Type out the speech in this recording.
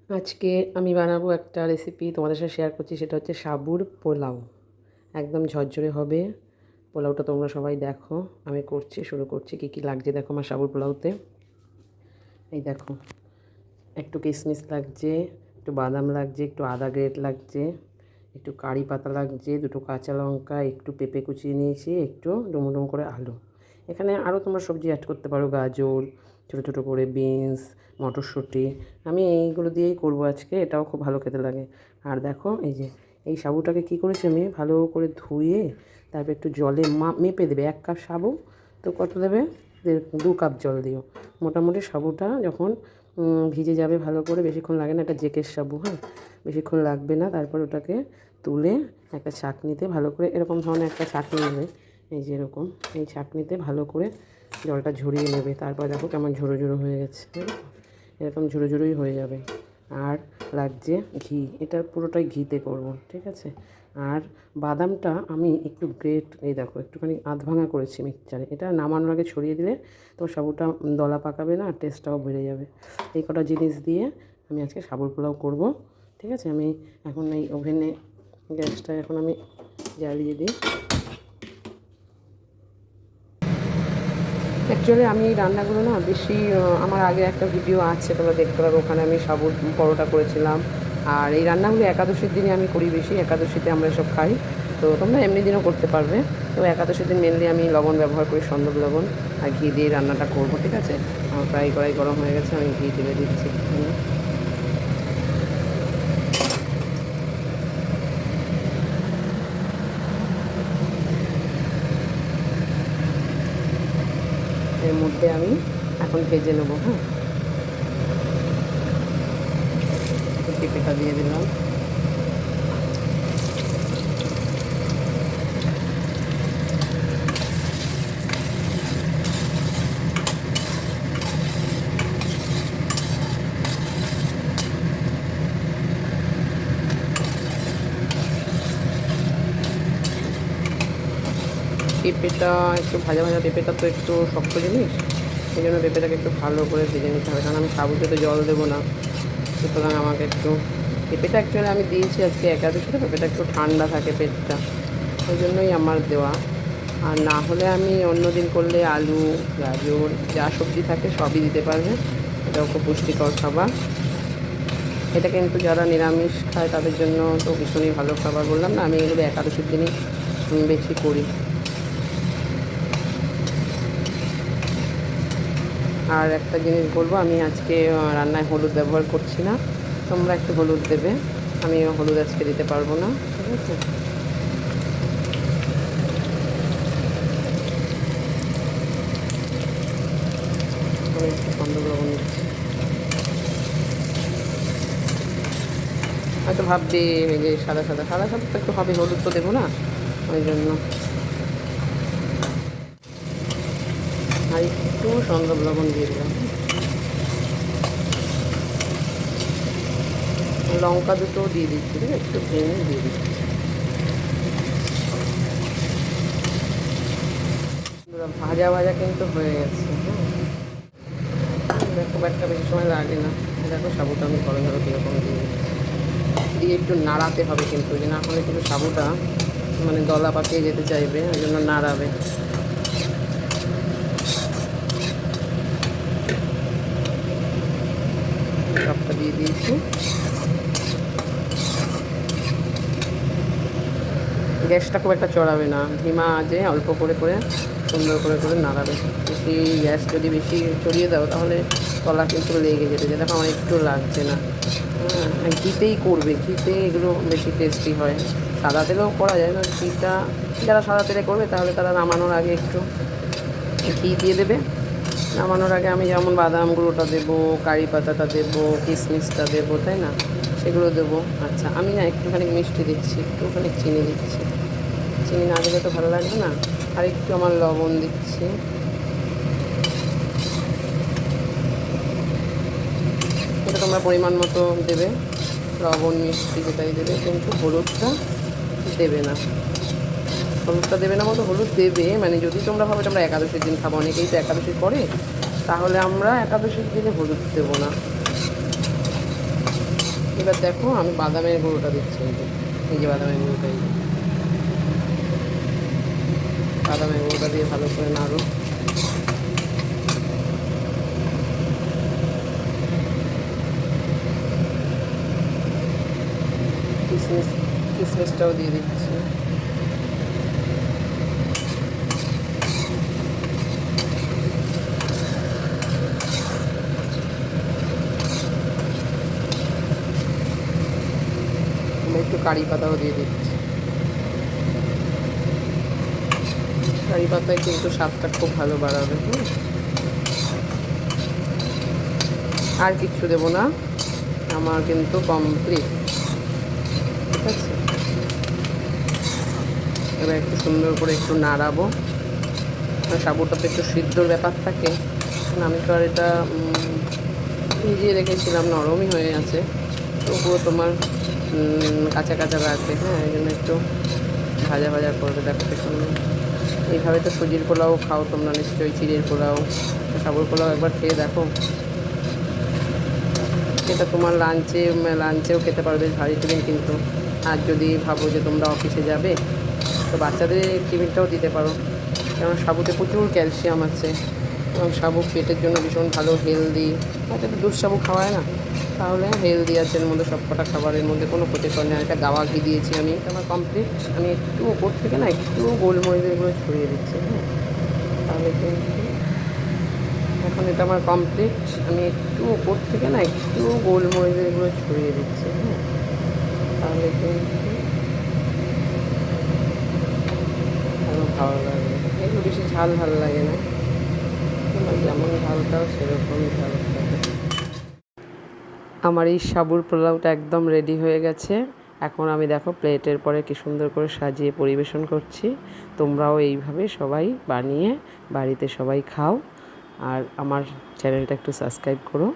আজকে আমি বানাবো একটা রেসিপি তোমাদের সাথে শেয়ার করছি, সেটা হচ্ছে সাবুর পোলাও। একদম ঝরঝরে হবে পোলাওটা। তোমরা সবাই দেখো, আমি শুরু করছি। কী কী লাগছে দেখো আমার সাবুর পোলাওতে। এই দেখো, একটু কিশমিশ লাগছে, একটু বাদাম লাগছে, একটু আদা গ্রেট লাগছে, একটু কারি পাতা লাগছে, দুটো কাঁচা লঙ্কা, একটু পেঁপে কুচিয়ে নিয়েছি, একটু ডুমো ডুমো করে আলু। এখানে আরও তোমরা সবজি অ্যাড করতে পারো, গাজর, ছোটো ছোটো করে বিনস, মটরশুঁটি। আমি এইগুলো দিয়েই করবো আজকে, এটাও খুব ভালো খেতে লাগে। আর দেখো এই যে এই সাবুটাকে কী করেছি আমি, ভালো করে ধুয়ে তারপর একটু জলে মেপে দেবে। 1 কাপ সাবু তো কত দেবে, 2 কাপ জল দিও। মোটামুটি সাবুটা যখন ভিজে যাবে ভালো করে, বেশিক্ষণ লাগে না, এটা জেকের সাবু, হ্যাঁ, বেশিক্ষণ লাগবে না। তারপর ওটাকে তুলে একটা ছাঁকনিতে ভালো করে, এরকম ধরনের একটা ছাঁকনি নেবে, এই যে এরকম, এই ছাঁকনিতে ভালো করে জলটা ঝরিয়ে নেবে। তারপর দেখো কেমন ঝোড়ো ঝোড়ো হয়ে গেছে, এরকম ঝোড়ো ঝোড়োই হয়ে যাবে। আর লাগছে ঘি, এটা পুরোটাই ঘিতে করব, ঠিক আছে। আর বাদামটা আমি একটু এই দেখো একটুখানি আধ ভাঙা করেছি মিক্সচারে, এটা নামানোর আগে ছড়িয়ে দিলে তো সাবুটা দলা পাকাবে না, আর টেস্টটাও বেড়ে যাবে। এই কটা জিনিস দিয়ে আমি আজকে সাবুর পোলাও করব, ঠিক আছে। আমি এখন এই ওভেনে গ্যাসটা এখন আমি জ্বালিয়ে দিই। অ্যাকচুয়ালি আমি এই রান্নাগুলো না বেশি, আমার আগে একটা ভিডিও আছে তোমরা দেখতে পারো, ওখানে আমি সাবুর পরোটা করেছিলাম। আর এই রান্নাগুলো একাদশীর দিনে আমি করি বেশি, একাদশীতে আমরা সব খাই। তো তোমরা এমনি দিনও করতে পারবে। তো একাদশীর দিন মেনলি আমি লবণ ব্যবহার করি, সন্দক লবণ, আর ঘি দিয়ে রান্নাটা করবো, ঠিক আছে। আমার ফ্রাই কড়াই গরম হয়ে গেছে, আমি ঘি ঢেলে দিচ্ছি। এর মধ্যে আমি এখন ভেজে নেবো, হ্যাঁ। পেঁপেটা দিয়ে দিলাম, পেঁপেটা একটু ভাজা ভাজা, পেঁপেটা তো একটু শক্ত জিনিস, সেই জন্য পেঁপেটাকে একটু ভালো করে ভেজে নিতে হবে, কারণ আমি সাবুতে তো জল দেবো না। সুতরাং আমাকে একটু, পেঁপেটা অ্যাকচুয়ালি আমি দিয়েছি আজকে একাদশীতে, পেঁপেটা একটু ঠান্ডা থাকে পেটটা, ওই জন্যই আমার দেওয়া। আর না হলে আমি অন্য দিন করলে আলু, গাজর, যা সবজি থাকে সবই দিতে পারবে, এটাও খুব পুষ্টিকর খাবার। এটা কিন্তু যারা নিরামিষ খায় তাদের জন্য তো ভীষণই ভালো খাবার। বললাম না, আমি এগুলো একাদশীর দিনই বেশি করি। আর একটা জিনিস বলবো, আমি আজকে রান্নায় হলুদ ব্যবহার করছি না, তোমরা একটু হলুদ দেবে, আমি হলুদ আজকে দিতে পারবো না, ঠিক আছে। আমি একটু সন্দক লবণ দিচ্ছি। হয়তো ভাববে যে সাদা সাদা সাদা সাদা তো একটু হবে, হলুদ তো দেবো না, ওই জন্য। আর একটু সন্দক লবণ দিয়ে দিলাম, লঙ্কা দুটো দিয়ে দিচ্ছি, ঠিক আছে, একটু ভেঙে দিয়ে দিচ্ছি। ভাজা ভাজা কিন্তু হয়ে গেছে, হ্যাঁ, খুব একটা বেশি সময় লাগে না। দেখো সাবুটা আমি ঘরে ঘরে কীরকম দিয়ে একটু নাড়াতে হবে, কিন্তু যে না হলে কিন্তু সাবুটা মানে দলা পাকিয়ে যেতে চাইবে, ওই জন্য নাড়াবে। সবটা দিয়ে দিয়েছি। গ্যাসটা খুব একটা চড়াবে না, ধিমা আঁচে অল্প করে করে সুন্দর করে করে নাড়াবে। বেশি গ্যাস যদি বেশি চড়িয়ে দাও তাহলে তলা কিন্তু লেগে যেতে, যেটা আমার একটু লাগছে না। হ্যাঁ, ঘিতেই করবে, ঘিতে এগুলো বেশি টেস্টি হয়। সাদা তেলেও করা যায়, না ঘিটা যারা সাদা তেলে করবে তাহলে তারা নামানোর আগে একটু ঘি দিয়ে দেবে। নামানোর আগে আমি যেমন বাদাম গুঁড়োটা দেবো, কারি পাতাটা দেবো, কিশমিশটা দেবো, তাই না, সেগুলো দেবো। আচ্ছা, আমি না একটুখানি মিষ্টি দিচ্ছি, একটুখানি চিনি দিচ্ছি, চিনি না দিলে তো ভালো লাগবে না। আর একটু আমার লবণ দিচ্ছি, এটা তোমরা পরিমাণ মতো দেবে, লবণ মিষ্টি যেটাই দেবে, কিন্তু হলুদটা দেবে না। হলুদটা দেবে না, মতো হলুদ দেবে মানে যদি তোমরা ভাবো আমরা একাদশীর দিন খাবো, অনেকেই তো একাদশী করে, তাহলে আমরা একাদশীর দিনে হলুদ দেবো না। এবার দেখো আমি বাদামের গুঁড়োটা দিচ্ছি, এই যে বাদামের গুঁড়োটা, এই যে বাদামের গুঁড়োটা দিয়ে ভালো করে নাড়ো। কিশমিশটাও দিয়ে দিচ্ছি। একটু কারি পাতাও দিয়ে দিচ্ছি। কারি পাতায় কিন্তু স্বাদটা খুব ভালো বাড়াবে। আর কিচ্ছু দেবো না, আমার কিন্তু কমপ্লিট। ঠিক আছে, এবার একটু সুন্দর করে একটু নাড়াবো। সাবুটা তো একটু সিদ্ধর ব্যাপার থাকে, আমি তো আর এটা ভিজিয়ে রেখেছিলাম, নরমই হয়ে আছে, তবুও তোমার কাঁচা কাঁচা লাগবে। হ্যাঁ, এই জন্য একটু ভাজা ভাজা করবে। দেখো সুন্দর। এইভাবে তো সুজির পোলাও খাও তোমরা নিশ্চয়ই, চিড়ের পোলাও, সাবুর পোলাও একবার খেয়ে দেখো। এটা তোমার লাঞ্চেও খেতে পারবে, ভারী টিফিন কিন্তু। আর যদি ভাবো যে তোমরা অফিসে যাবে, তো বাচ্চাদের টিফিনটাও দিতে পারো, কারণ সাবুতে প্রচুর ক্যালসিয়াম আছে এবং সাবু পেটের জন্য ভীষণ ভালো, হেলদি। হয়তো দুধ সাবু খাওয়ায় না, তাহলে হেলদি আছে এর মধ্যে, সব কটা খাবারের মধ্যে কোনো ক্ষতিকর নেই। একটা গাওয়া ঘি দিয়েছি আমি, আমার কমপ্লিট। আমি একটু ওপর থেকে না একটু গোলমরিচের গুঁড়ো ছড়িয়ে দিচ্ছি। হ্যাঁ, তাহলে কিন্তু এখন এটা আমার কমপ্লিট। আমি একটু ওপর থেকে না একটু গোলমরিচের গুঁড়ো ছড়িয়ে দিচ্ছি। হ্যাঁ, তাহলে কিন্তু আরও ভালো লাগবে। এগুলো বেশি ঝাল ভালো লাগে না, তোমার যেমন ঝালটাও সেরকমই ঝাল থাকে। আমার এই সাবুর পোলাওটা একদম রেডি হয়ে গেছে। এখন আমি দেখো প্লেটের পরে কি সুন্দর করে সাজিয়ে পরিবেশন করছি। তোমরাও এইভাবে সবাই বানিয়ে বাড়িতে সবাই খাও, আর আমার চ্যানেলটা একটু সাবস্ক্রাইব করো।